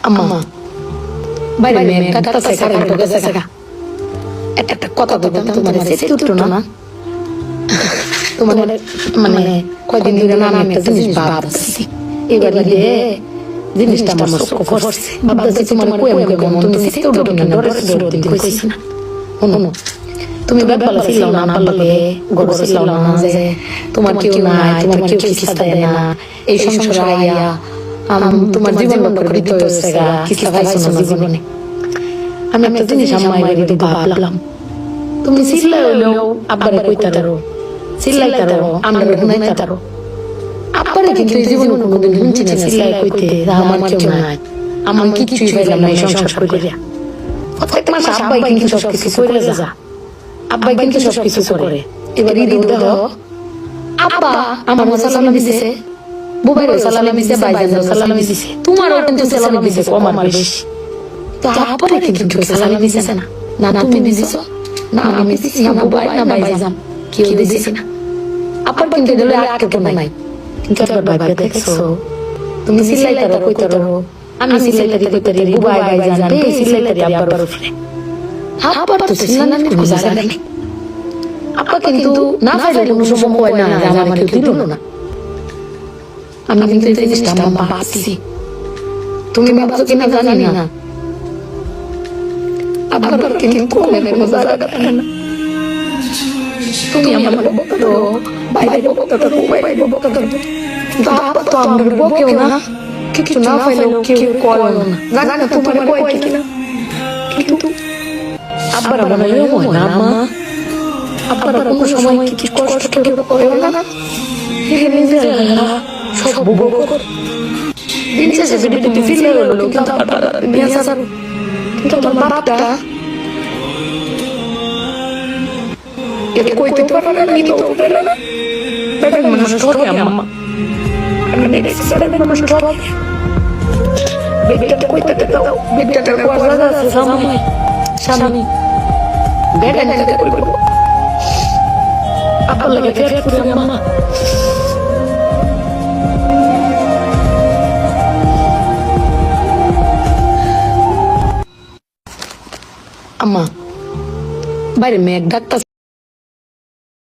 আম্মা বাইরে মেয়ে ডাক্তার আছে কারেন্ট গেছে গা একটা কথা বলতাম তোমার সেটা উঠতো না তোমার মানে কয়দিন ধরে না আমি একটা জিনিস ভাবছি এবার দিয়ে জিনিসটা আমার চোখ করছে ভাবতেছি তোমার কই আমি কই তুমি সেটা উঠতো না ডরে দিন কইছিস না শোনো তুমি ব্যাপার ছিল না বলে গড় ছিল না যে তোমার কেউ নাই তোমার কেউ কিস্তা দেয় না এই সংসারে আইয়া তোমার জীবন বন্ধ করে দিতে হয়েছে গা কিস্তা পাইছো না জীবনে আমি একটা জিনিস আম্মাই বাড়িতে ভাবলাম তুমি চিল্লাই হইলেও আব্বারে কইতা তারো চিল্লাই তারো আমরা হুনাই তারো আব্বারে কিন্তু এই জীবনে কোনোদিন শুনছি না চিল্লাই কইতে আমার কেউ নাই আমার কিচ্ছুই পাইলাম না এই সংসার করিয়া প্রত্যেক মাস আব্বাই কিন্তু সবকিছু করে যা আব্বাই কিন্তু সবকিছু করে এবার ঈদ দেখো আব্বা আমার সালামি দিছে বুবাইরও সালামি দিছে ভাইজানও সালামি দিছে তোমারও কিন্তু সালামি দিছে কম আর বেশি তো আব্বারে কিন্তু সালামি দিছে না না তুমি দিছো না আমি দিছি না বুবাই না ভাইজান কেউ দিছে না আব্বার কিন্তু দিলে আটকে তো নাই কিন্তু একবার ভাইবা দেখছো তুমি সিলাইতারো কইতারো আমি সিলাইতারি কইতারি বুবাই ভাইজান বে সিলাইতারি আব্বার উপরে আব্বার তো সিলাইতারি গুজারা নেই আব্বা কিন্তু না পাইলে কোনো সময় কয় না যে আমার কেউ দিল না আমি কিন্তু এই জিনিসটা আমার ভাবছি তুমি ভাবছো কিনা জানি না আব্বার কিন্তু কোনো জায়গা থাকে না তুমি আমার বকতো বাইরে বকতো বাইরে বকতো কিন্তু আব্বা তো আমার বকেও না কিছু না পাইলেও কেউ কয় না জানি না তোমার কয় কিনা কিন্তু আব্বার মনে হয় না মা আব্বার কোনো সময় কি কষ্ট কেউ করে না নিজের সব বকর দিন শেষে যদি ফিরে এলো কিন্তু আব্বার নিয়ে আসার কিন্তু আমার বাপটা এটা কইতে পারে না নি তো বলে না বেটা মানুষ ধরে আম্মা আমি নেক্সট সালে মানুষ ধরে বেটা কইতে দাও বেটাটার কথা আছে সামনে বেটা নিতে কইব আপা লাগে ফের করে আম্মা আম্মা বাইরে মেয়ে ডাক্তার